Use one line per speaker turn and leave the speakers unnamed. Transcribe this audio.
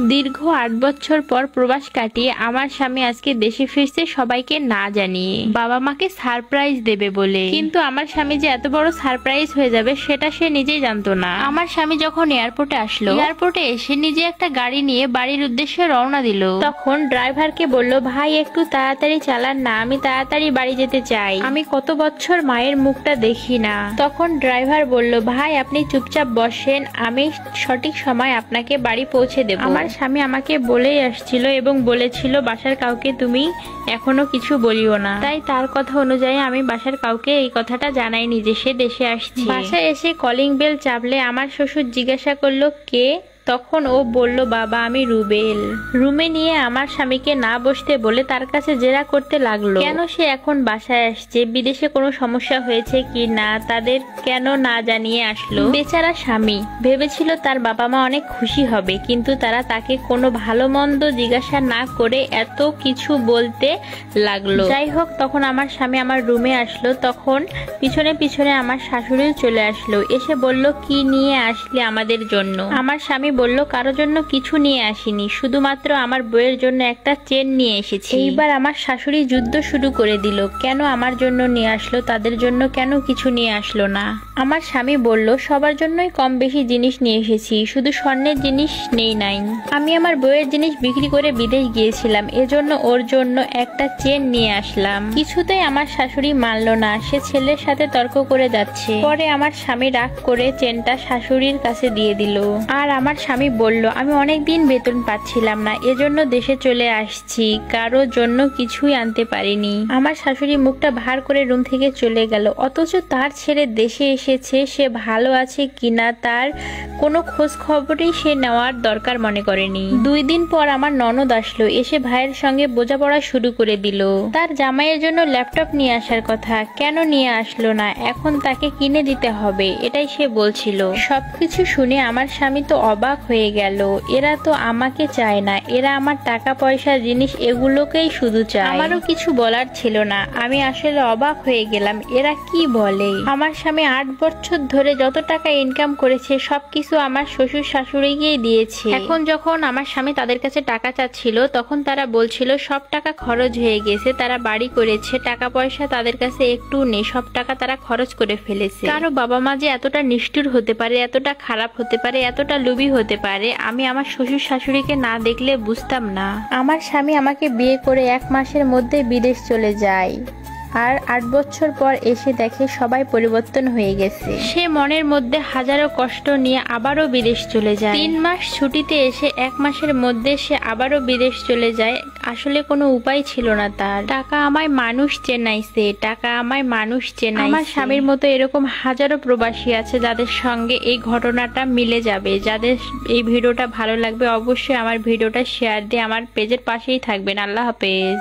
দীর্ঘ ৮ বছর পর প্রবাস কাটিয়ে আমার স্বামী আজকে দেশে ফিরছে সবাইকে না জানিয়ে, বাবা মাকে সারপ্রাইজ দেবে বলে। কিন্তু আমার স্বামী যে এত বড় সারপ্রাইজ হয়ে যাবে সেটা সে নিজেই জানতো না। আমার স্বামী যখন এয়ারপোর্টে আসলো, এয়ারপোর্টে এসে নিজে একটা গাড়ি নিয়ে বাড়ির উদ্দেশ্যে রওনা দিল। তখন ড্রাইভারকে বলল, ভাই একটু তাড়াতাড়ি চালান না, আমি তাড়াতাড়ি বাড়ি যেতে চাই, আমি কত বছর মায়ের মুখটা দেখি না। তখন ড্রাইভার বলল, ভাই আপনি চুপচাপ বসেন, আমি সঠিক সময় আপনাকে বাড়ি পৌঁছে দেব। আমার স্বামী আমাকে বলেই আসছিল এবং বলেছিল বাসার কাউকে তুমি এখনো কিছু বলিও না। তাই তার কথা অনুযায়ী আমি বাসার কাউকে এই কথাটা জানাইনি যে সে দেশে আসছে। বাসায় এসে কলিং বেল চাপলে আমার শ্বশুর জিজ্ঞাসা করলো কে। তখন ও বলল, বাবা আমি রুবেল। রুমে নিয়ে আমার স্বামীকে না বসতে বলে তার কাছে জেরা করতে লাগলো, কেন সে এখন বাসায় আসছে, বিদেশে কোনো সমস্যা হয়েছে কি না, তাদের কেন না জানিয়ে আসলো। বেচারা স্বামী ভেবেছিল তার বাবা মা অনেক খুশি হবে, কিন্তু তারা তাকে কোনো ভালো মন্দ জিজ্ঞাসা না করে এত কিছু বলতে লাগলো। যাই হোক, তখন আমার স্বামী আমার রুমে আসলো। তখন পিছনে পিছনে আমার শাশুড়িও চলে আসলো, এসে বলল, কি নিয়ে আসলে আমাদের জন্য। আমার স্বামী বলল, কারোর জন্য কিছু নিয়ে আসিনি, শুধুমাত্র আমার বউয়ের জন্য একটা চেন নিয়ে এসেছি। এইবার আমার শাশুড়ি যুদ্ধ শুরু করে দিল, কেন আমার জন্য নিয়ে আসলো, তাদের জন্য কেন কিছু নিয়ে আসলো না। আমার স্বামী বলল, সবার জন্যই কম বেশি জিনিস নিয়ে এসেছি, শুধু স্বর্ণের জিনিস নেই নাই। আমি আমার বউয়ের জিনিস বিক্রি করে বিদেশ গিয়েছিলাম, এজন্য ওর জন্য একটা চেন নিয়ে আসলাম। কিছুতেই আমার শাশুড়ি মানল না, সে ছেলের সাথে তর্ক করে যাচ্ছে। পরে আমার স্বামী রাগ করে চেনটা শাশুড়ির কাছে দিয়ে দিল। আর আমার স্বামী বলল, আমি অনেক দিন বেতন পাচ্ছিলাম না, এজন্য দেশে চলে আসছি, কারোর জন্য কিছুই আনতে পারিনি। আমার শাশুড়ি মুখটা ভার করে রুম থেকে চলে গেল। অথচ তার ছেলে দেশে এসেছে, সে ভালো আছে কিনা তার কোনো খোঁজ খবরই সে নেওয়ার দরকার মনে করেনি। 2 দিন পর আমার ননদ আসলো, এসে ভাইয়ের সঙ্গে বোঝাপড়া শুরু করে দিল। তার জামাইয়ের জন্য ল্যাপটপ নিয়ে আসার কথা, কেন নিয়ে আসলো না, এখন তাকে কিনে দিতে হবে, এটাই সে বলছিল। সবকিছু শুনে আমার স্বামী তো অবাক হয়ে গেল। এরা তো আমাকে চায় না, এরা আমার টাকা পয়সা জিনিস এগুলোকেই শুধু চায়। আমারও কিছু বলার ছিল না, আমি আসলে অবাক হয়ে গেলাম, এরা কি বলে। আমার স্বামী 8 বছর ধরে যত টাকা ইনকাম করেছে সবকিছু আমার শ্বশুর শাশুড়িকেই দিয়েছে। এখন যখন আমার স্বামী তাদের কাছে টাকা চাচ্ছিল, তখন তারা বলছিল সব টাকা খরচ হয়ে গেছে, তারা বাড়ি করেছে, টাকা পয়সা তাদের কাছে একটু নেই, সব টাকা তারা খরচ করে ফেলেছে। কারো বাবা মা যে এতটা নিষ্ঠুর হতে পারে, এতটা খারাপ হতে পারে, এতটা লোভী হতে পারে, আমি আমার শ্বশুর শাশুড়িকে না দেখলে বুঝতাম না। আমার স্বামী আমাকে বিয়ে করে 1 মাসের মধ্যে বিদেশ চলে যায়, আর 8 বছর পর এসে দেখে সবাই পরিবর্তন হয়ে গেছে। সে মনের মধ্যে হাজারো কষ্ট নিয়ে আবারও বিদেশ চলে যায়। 3 মাস ছুটিতে এসে 1 মাসের মধ্যে সে আবারও বিদেশ চলে যায়। আসলে কোনো উপায় ছিল না তার। টাকা আমায় মানুষ চেনাইছে, টাকা আমায় মানুষ চেনাইছে। আমার স্বামীর মতো এরকম হাজারো প্রবাসী আছে যাদের সঙ্গে এই ঘটনাটা মিলে যাবে। যাদের এই ভিডিওটা ভালো লাগবে অবশ্যই আমার ভিডিওটা শেয়ার দিয়ে আমার পেজের পাশেই থাকবেন। আল্লাহ হাফেজ।